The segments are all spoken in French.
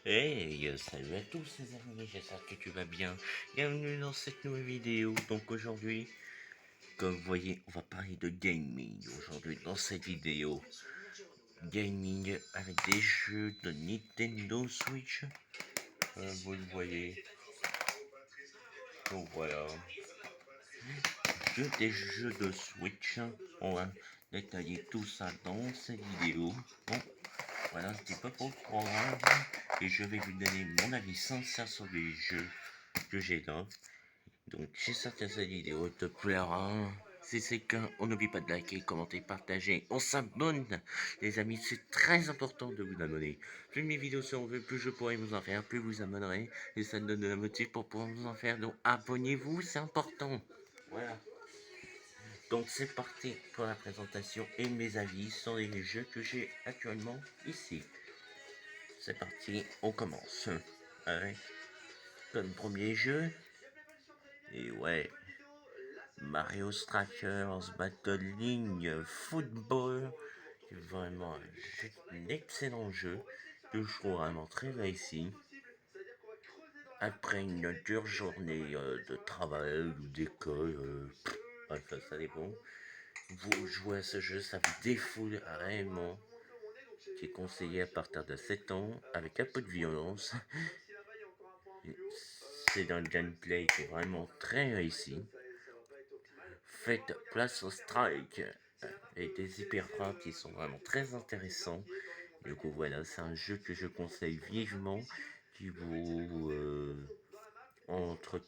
Hey, salut à tous les amis, j'espère que tu vas bien. Bienvenue dans cette nouvelle vidéo. Donc aujourd'hui, comme vous voyez, on va parler de gaming aujourd'hui dans cette vidéo. Gaming avec des jeux de Nintendo Switch. Vous le voyez. Donc voilà. Des jeux de Switch. On va détailler tout ça dans cette vidéo. Bon, voilà un petit peu pour le programme. Et je vais vous donner mon avis sincère sur les jeux que j'ai là. Donc j'espère que cette vidéo te plaira. Si c'est le cas, on n'oublie pas de liker, commenter, partager. On s'abonne, les amis, c'est très important de vous abonner. Plus mes vidéos seront vues, plus je pourrai vous en faire, plus vous abonnerez. Et ça me donne de la motive pour pouvoir vous en faire. Donc abonnez-vous, c'est important. Voilà. Donc c'est parti pour la présentation et mes avis sur les jeux que j'ai actuellement ici. C'est parti, on commence. Avec comme premier jeu. Et ouais. Mario Strikers Battle League Football, c'est vraiment un excellent jeu que je trouve vraiment très réussi. Après une dure journée de travail ou d'école, ça dépend. Vous jouez à ce jeu, ça vous défoule réellement. Qui est conseillé à partir de 7 ans, avec un peu de violence. C'est un gameplay qui est vraiment très réussi. Faites place au strike et des hyper frappes qui sont vraiment très intéressants. Du coup voilà, c'est un jeu que je conseille vivement, qui vaut entre,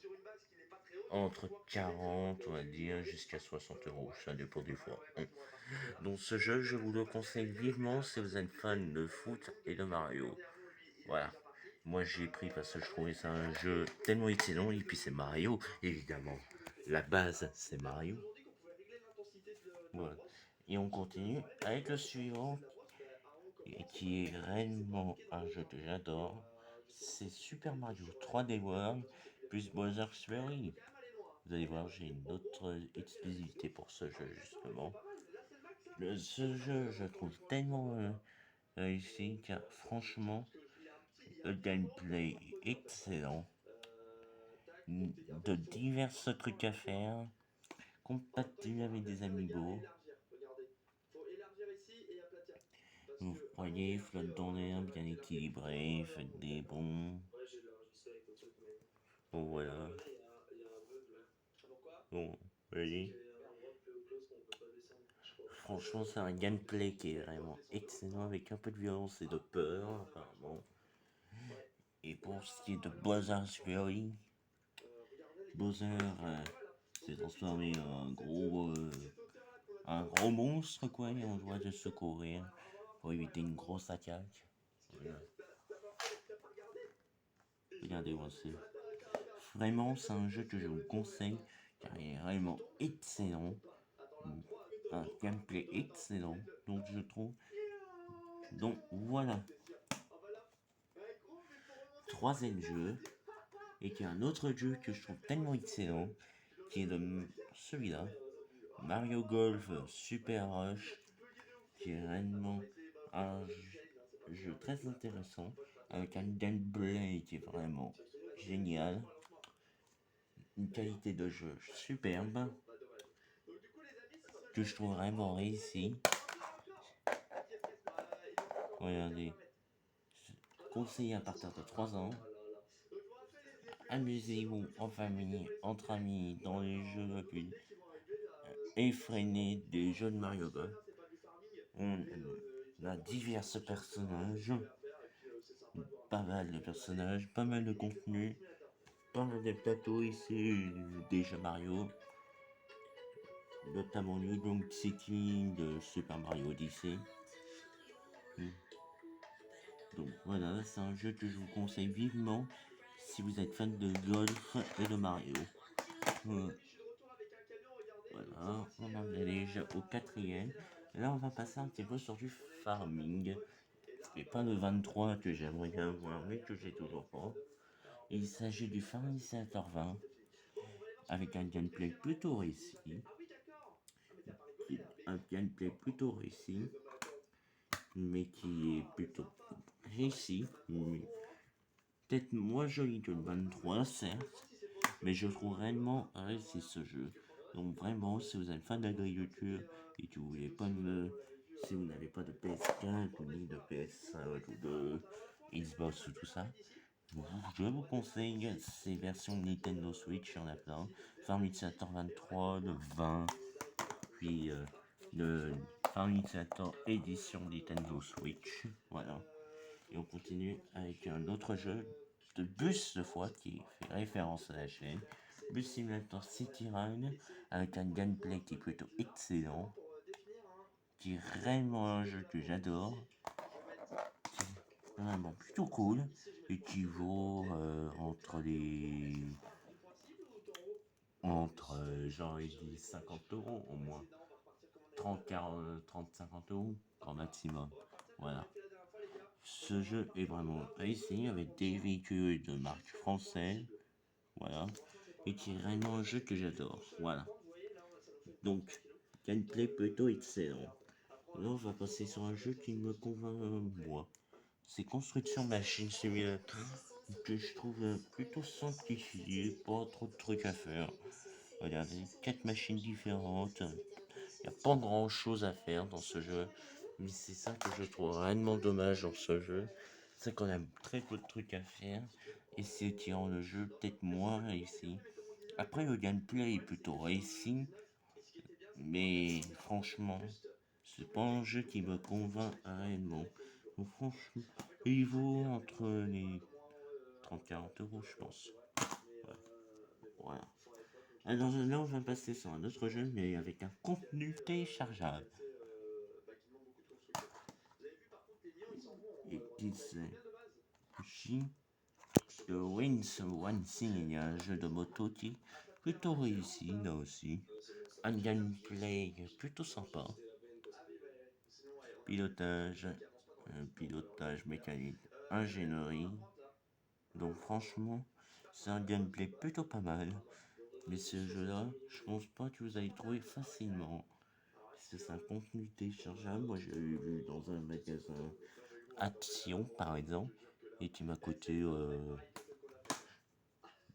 entre 40 on va dire jusqu'à 60 €, ça dépend des fois. Donc ce jeu je vous le conseille vivement si vous êtes fan de foot et de Mario. Voilà. Moi j'ai pris parce que je trouvais ça un jeu tellement excellent et puis c'est Mario évidemment. La base c'est Mario. Voilà. Et on continue avec le suivant, et qui est réellement un jeu que j'adore. C'est Super Mario 3D World plus Bowser's Fury. Vous allez voir, j'ai une autre exclusivité pour ce jeu justement. Ce jeu, je trouve tellement réussi car franchement, le gameplay est excellent. De divers trucs à faire, compatible avec des amiibo. Vous voyez, flotte dans l'air, bien équilibré, faites des bons. Bon voilà. Bon, vous voyez. Franchement, c'est un gameplay qui est vraiment excellent avec un peu de violence et de peur, apparemment. Et pour ce qui est de Bowser's Fury, Bowser s'est transformé en un gros monstre, quoi, et on doit le secourir pour éviter une grosse attaque. Voilà. Regardez-moi ça. Vraiment, c'est un jeu que je vous conseille car il est vraiment excellent. Un gameplay excellent, donc je trouve. Donc voilà. Troisième jeu, et qui est un autre jeu que je trouve tellement excellent, qui est celui-là, Mario Golf Super Rush, qui est réellement un jeu très intéressant, avec un gameplay qui est vraiment génial, une qualité de jeu superbe, que je trouve vraiment réussi. Regardez, conseillé à partir de 3 ans. Amusez-vous en famille, entre amis, dans les jeux les plus effrénés des jeux de Mario Golf. On a divers personnages, pas mal de personnages, pas mal de contenu, pas mal de plateaux ici des jeux Mario, notamment New Donk City de Super Mario Odyssey. Donc voilà, c'est un jeu que je vous conseille vivement si vous êtes fan de golf et de Mario. Voilà, on en est déjà au quatrième. Et là, on va passer un petit peu sur du farming. Et pas le 23 que j'aimerais bien avoir, mais que j'ai toujours pas. Il s'agit du Farming Simulator 20, avec un gameplay plutôt réussi. Un gameplay plutôt réussi, mais qui est plutôt réussi. peut-être moins joli que le 23, certes, mais je trouve réellement réussi ce jeu. Donc vraiment, si vous êtes fan d'agriculture et que vous voulez pas si vous n'avez pas de PS4 ou ni de PS5 ou de Xbox ou tout ça, je vous conseille ces versions Nintendo Switch, il y en a plein. Farming Simulator 23, le 20, puis le Farming Simulator édition Nintendo Switch. Voilà. Et on continue avec un autre jeu de bus cette fois qui fait référence à la chaîne. Bus Simulator City Run avec un gameplay qui est plutôt excellent, qui est réellement un jeu que j'adore, qui est vraiment plutôt cool et qui vaut j'aurais dit 50 euros au moins. 30, 40, 30, 50 euros grand maximum. Voilà. Ce jeu est vraiment réussi avec des véhicules de marque française. Voilà. Et qui est vraiment un jeu que j'adore. Voilà. Donc, gameplay plutôt excellent. Là, on va passer sur un jeu qui me convainc moi. C'est Construction Machine Simulator que je trouve plutôt simplifié, pas trop de trucs à faire. Regardez, 4 machines différentes. Il n'y a pas grand chose à faire dans ce jeu. Mais c'est ça que je trouve réellement dommage dans ce jeu. C'est qu'on a très peu de trucs à faire. Et c'est qui rend le jeu peut-être moins réussi. Après, le gameplay est plutôt réussi. Mais franchement, c'est pas un jeu qui me convainc réellement. Donc, franchement, il vaut entre les 30-40 euros, je pense. Ouais. Voilà. Alors là, on va passer sur un autre jeu, mais avec un contenu téléchargeable. Et qui c'est J The Wings One Thing, un jeu de moto qui est plutôt réussi là aussi. Un gameplay plutôt sympa. Pilotage, pilotage mécanique, ingénierie. Donc franchement, c'est un gameplay plutôt pas mal. Mais ce jeu-là, je pense pas que vous allez trouver facilement. C'est un contenu téléchargeable. Moi, je l'ai vu dans un magasin Action, par exemple, et qui m'a coûté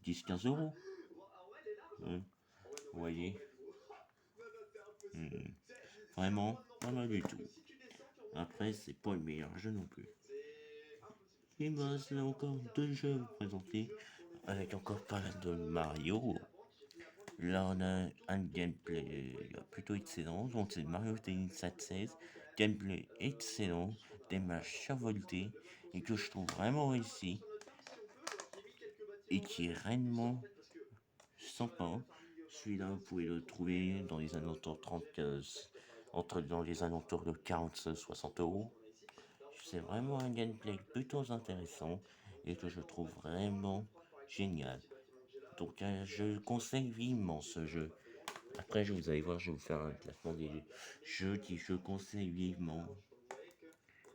10-15 euros. Vous voyez, hmm, vraiment pas mal du tout. Après, c'est pas le meilleur jeu non plus. Et bah, c'est encore deux jeux à vous présenter, avec encore pas mal de Mario. Là, on a un gameplay plutôt excellent, donc c'est Mario Tennis 716. Gameplay excellent, des matchs survoltés, et que je trouve vraiment réussi, et qui est réellement sympa. Celui-là, vous pouvez le trouver dans les alentours 30, dans les alentours de 40-60 euros. C'est vraiment un gameplay plutôt intéressant et que je trouve vraiment génial. Donc je le conseille vivement ce jeu. Après, vous allez voir, je vais vous faire un classement des jeux que je conseille vivement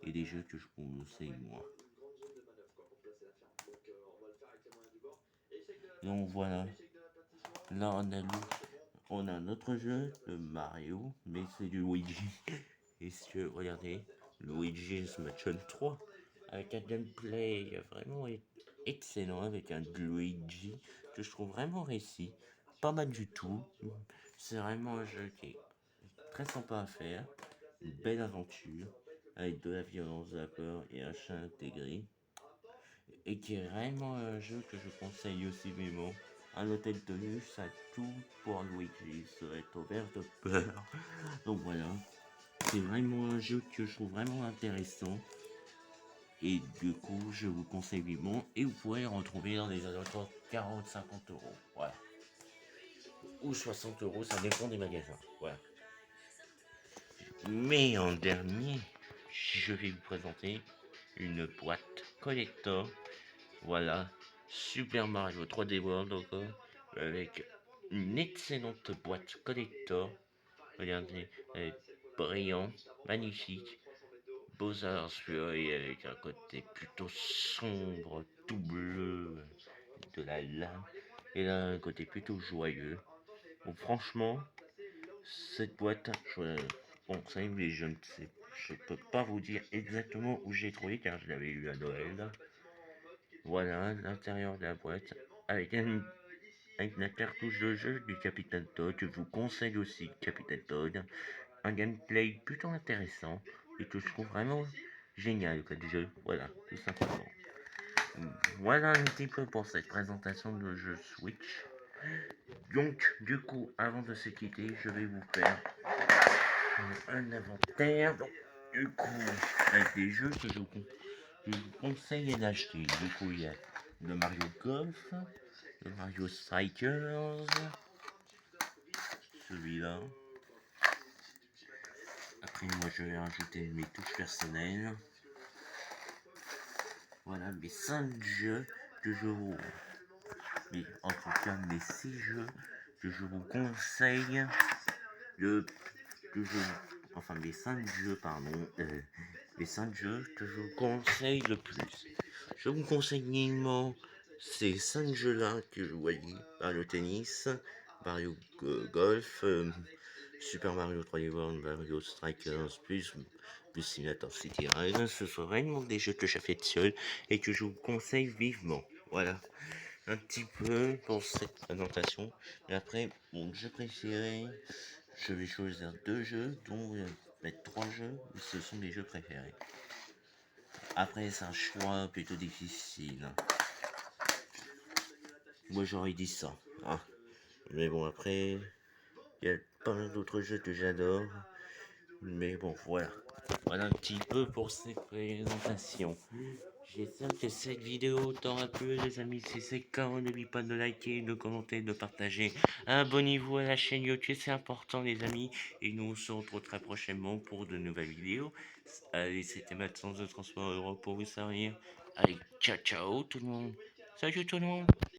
et des jeux que je conseille moins. Donc voilà. Là, on a un autre jeu, le Mario, mais c'est du Luigi. Et si que, regardez, Luigi's Mansion 3, avec un gameplay vraiment excellent, avec un Luigi que je trouve vraiment réussi, pas mal du tout. C'est vraiment un jeu qui est très sympa à faire, une belle aventure, avec de la violence, de la peur et un chat intégré, et qui est réellement un jeu que je conseille aussi vivement. Un hôtel de luxe à tout pour Luigi, serait ouvert de peur. Donc voilà, c'est vraiment un jeu que je trouve vraiment intéressant. Et du coup, je vous conseille vivement. Et vous pourrez le retrouver dans les alentours 40-50 euros. Voilà. Ou 60 euros, ça dépend des magasins. Voilà. Mais en dernier, je vais vous présenter une boîte collector. Voilà. Super Mario 3D World encore. Avec une excellente boîte collector. Regardez, elle est brillant, magnifique. Bowser's Fury avec un côté plutôt sombre, tout bleu, de la lame, et là un côté plutôt joyeux. Donc franchement, cette boîte, bon, ça mais je peux pas vous dire exactement où j'ai trouvé car je l'avais eu à Noël. Voilà l'intérieur de la boîte avec la cartouche de jeu du Capitaine Todd. Je vous conseille aussi Capitaine Todd. Un gameplay plutôt intéressant et que je trouve vraiment génial comme jeu. Voilà, tout simplement. Voilà un petit peu pour cette présentation de jeu Switch. Donc, du coup, avant de se quitter, je vais vous faire un inventaire. Donc, du coup, avec des jeux que je vous conseille d'acheter. Du coup, il y a le Mario Golf, le Mario Strikers, celui-là. Après, moi, je vais rajouter mes touches personnelles. Voilà mes 5 jeux que je vous... Mais en tout cas, mes 6 jeux que je vous conseille de... Que je... Enfin, mes 5 jeux, pardon. Les 5 jeux que je vous conseille le plus. Je vous conseille vivement ces 5 jeux-là que je voyais. Mario Tennis, Mario Golf, Super Mario 3D World, Mario Strikers, plus Simulator City Rise. Ce sont vraiment des jeux que j'affectionne et que je vous conseille vivement. Voilà, un petit peu pour cette présentation. Et après, mon jeu préféré, je vais choisir 2 jeux, dont mettre 3 jeux, ce sont mes jeux préférés. Après, c'est un choix plutôt difficile. Moi, j'aurais dit ça. Hein. Mais bon, après, il y a plein d'autres jeux que j'adore. Mais bon, voilà. Voilà un petit peu pour cette présentation. J'espère que cette vidéo t'aura plu, les amis. Si c'est le cas, n'oublie pas de liker, de commenter, de partager. Abonnez-vous à la chaîne YouTube, c'est important, les amis. Et nous on se retrouve très prochainement pour de nouvelles vidéos. Allez, c'était Maxence de Transport Europe pour vous servir. Allez, ciao, ciao tout le monde. Salut tout le monde.